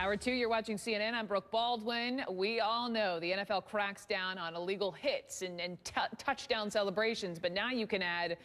Hour 2, you're watching CNN. I'm Brooke Baldwin. We all know the NFL cracks down on illegal hits and touchdown celebrations, but now you can add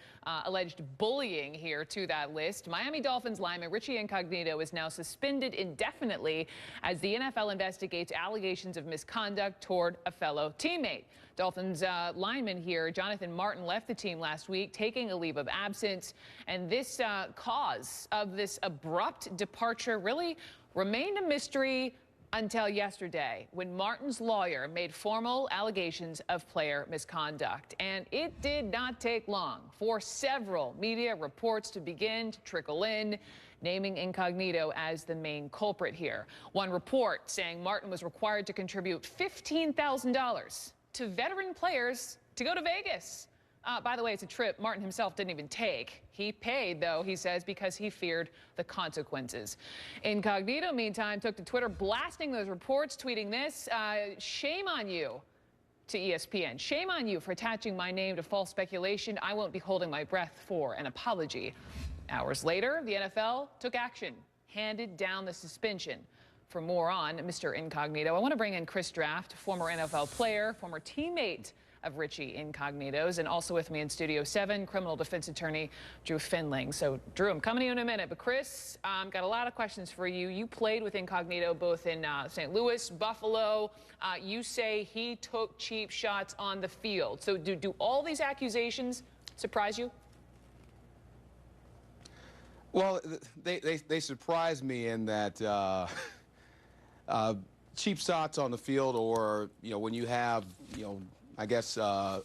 alleged bullying here to that list. Miami Dolphins lineman Richie Incognito is now suspended indefinitely as the NFL investigates allegations of misconduct toward a fellow teammate. Dolphins lineman here, Jonathan Martin, left the team last week, taking a leave of absence, and this cause of this abrupt departure really remained a mystery until yesterday, when Martin's lawyer made formal allegations of player misconduct. And it did not take long for several media reports to begin to trickle in, naming Incognito as the main culprit here. One report saying Martin was required to contribute $15,000 to veteran players to go to Vegas. By the way, it's a trip Martin himself didn't even take. He paid, though, he says, because he feared the consequences. Incognito, meantime, took to Twitter blasting those reports, tweeting this, shame on you, to ESPN. Shame on you for attaching my name to false speculation. I won't be holding my breath for an apology. Hours later, the NFL took action, handed down the suspension. For more on Mr. Incognito, I want to bring in Chris Draft, former NFL player, former teammate of Richie Incognito's, and also with me in Studio 7, criminal defense attorney Drew Findlin. So, Drew, I'm coming to you in a minute, but Chris, got a lot of questions for you. You played with Incognito both in St. Louis, Buffalo. You say he took cheap shots on the field. So do all these accusations surprise you? Well, they surprise me in that cheap shots on the field, or, when you have, I guess,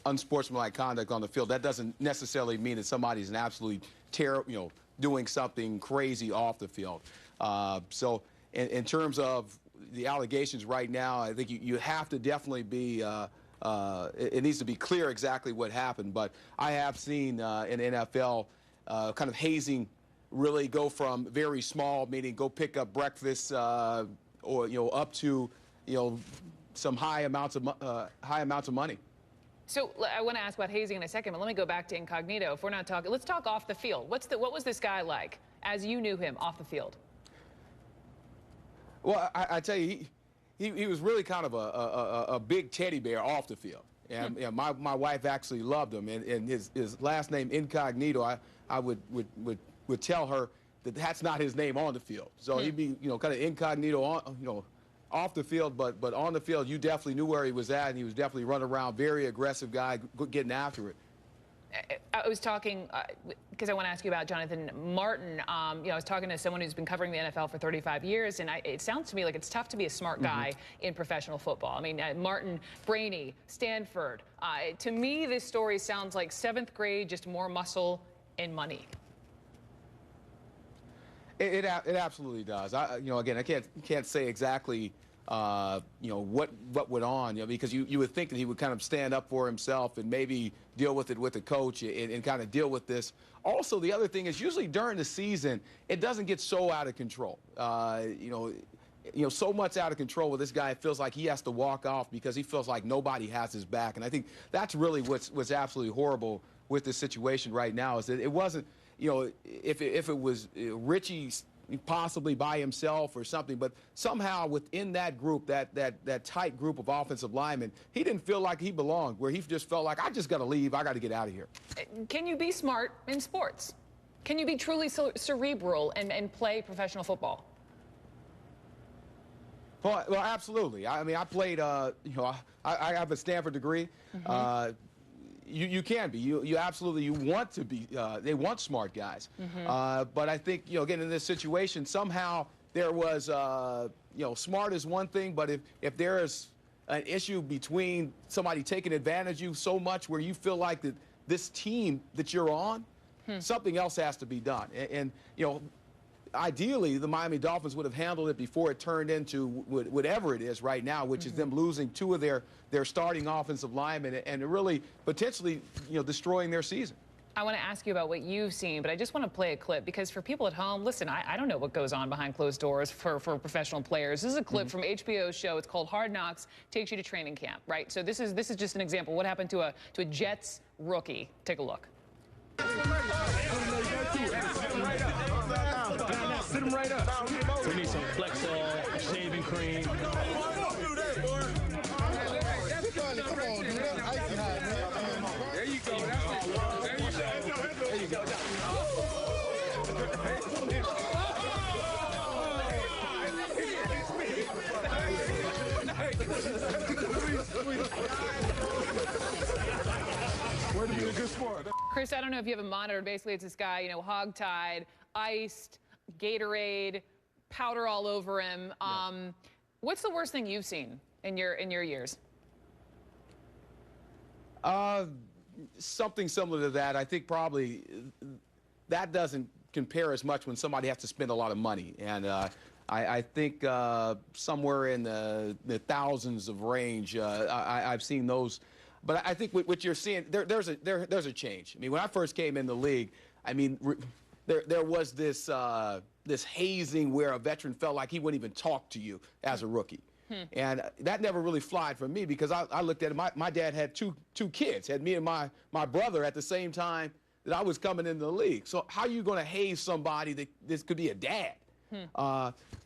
unsportsmanlike conduct on the field, that doesn't necessarily mean that somebody's an absolutely terrible, doing something crazy off the field. So in terms of the allegations right now, I think you have to definitely be, it needs to be clear exactly what happened. But I have seen in NFL kind of hazing really go from very small, meaning go pick up breakfast, or, up to, some high amounts of money. So I want to ask about hazing in a second, but let me go back to Incognito. If we're not talking, let's talk off the field. What was this guy like as you knew him off the field? Well, I tell you, he was really kind of a big teddy bear off the field. And my wife actually loved him, and his last name Incognito, I would tell her that that's not his name on the field. So he'd be, kind of incognito on, off the field, but on the field, you definitely knew where he was at, and he was definitely running around, very aggressive guy, getting after it. I was talking, because I want to ask you about Jonathan Martin. I was talking to someone who's been covering the NFL for 35 years, and it sounds to me like it's tough to be a smart guy in professional football. I mean, Martin, brainy, Stanford. To me, this story sounds like 7th grade, just more muscle and money. It absolutely does. Again, I can't say exactly, what went on, because you would think that he would kind of stand up for himself and maybe deal with it with the coach and kind of deal with this. Also, the other thing is usually during the season, it doesn't get so out of control. So much out of control where this guy feels like he has to walk off because he feels like nobody has his back. And I think that's really what's absolutely horrible with this situation right now, is that it wasn't, if it was Richie possibly by himself or something, but somehow within that group, that tight group of offensive linemen, he didn't feel like he belonged, where he just felt like, I just got to leave, I got to get out of here. Can you be smart in sports? Can you be truly cerebral and play professional football? Well, absolutely. I mean, I played, I have a Stanford degree. You can be. You absolutely, you want to be. They want smart guys. But I think, again, in this situation, somehow there was, smart is one thing, but if there is an issue between somebody taking advantage of you so much where you feel like that this team that you're on, something else has to be done. And ideally, the Miami Dolphins would have handled it before it turned into whatever it is right now, which is them losing 2 of their starting offensive linemen and really potentially, destroying their season. I want to ask you about what you've seen, but I just want to play a clip because for people at home, listen, I don't know what goes on behind closed doors for professional players. This is a clip from HBO's show. It's called Hard Knocks, takes you to training camp, right? So this is just an example. What happened to a Jets rookie? Take a look. Sit him right up. We need some flex, shaving. Way to be a good sport. Chris, I don't know if you have a monitor. Basically, it's this guy, you know, hogtied, iced, Gatorade, powder all over him. What's the worst thing you've seen in your years? Something similar to that. I think probably that doesn't compare as much when somebody has to spend a lot of money. And I think somewhere in the thousands of range, I've seen those. But I think what you're seeing, there's a change. I mean, when I first came in the league, I mean, there was this this hazing where a veteran felt like he wouldn't even talk to you as a rookie. And that never really flied for me because I looked at it. My dad had two kids, had me and my brother at the same time that I was coming into the league. So how are you going to haze somebody that this could be a dad?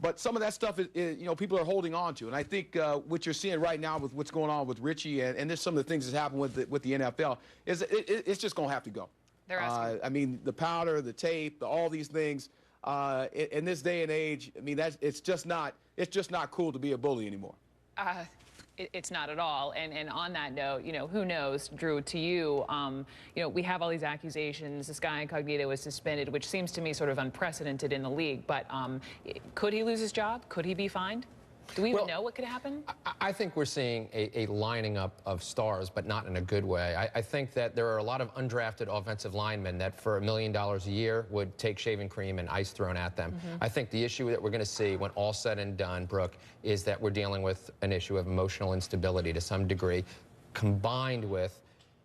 But some of that stuff is, you know, people are holding on to. And I think what you're seeing right now with what's going on with Richie and there's some of the things that's happened with the NFL is it's just going to have to go. They're asking. I mean, the powder, the tape, all these things. In this day and age, I mean, it's just not cool to be a bully anymore. It's not at all. And on that note, you know, who knows, Drew, to you, you know, we have all these accusations. This guy incognito was suspended, which seems to me sort of unprecedented in the league. But could he lose his job? Could he be fined? Do we even know what could happen? I think we're seeing a lining up of stars, but not in a good way. I think that there are a lot of undrafted offensive linemen that for $1 million a year would take shaving cream and ice thrown at them. I think the issue that we're going to see when all said and done, Brooke, is that we're dealing with an issue of emotional instability to some degree, combined with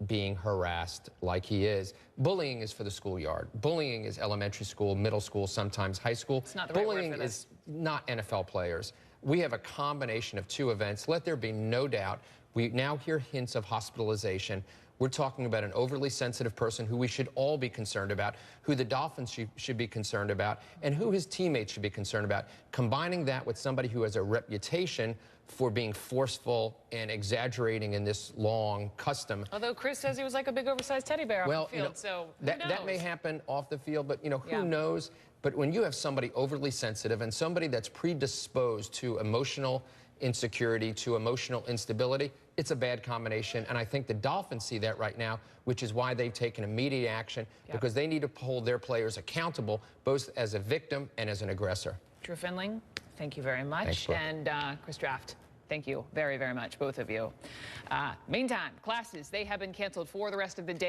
being harassed like he is. Bullying is for the schoolyard. Bullying is elementary school, middle school, sometimes high school. It's not the right word Bullying for this. is not NFL players. We have a combination of two events. Let there be no doubt. We now hear hints of hospitalization. We're talking about an overly sensitive person who we should all be concerned about, who the Dolphins should be concerned about, and who his teammates should be concerned about. Combining that with somebody who has a reputation for being forceful and exaggerating in this long custom. Although Chris says he was like a big oversized teddy bear off the field, You know, so that may happen off the field, but, you know, who knows? But when you have somebody overly sensitive and somebody that's predisposed to emotional insecurity, to emotional instability, it's a bad combination. And I think the Dolphins see that right now, which is why they've taken immediate action, because they need to hold their players accountable, both as a victim and as an aggressor. Drew Findlin, thank you very much. Thanks, and Chris Draft, thank you very, very much, both of you. Meantime, classes, they have been canceled for the rest of the day.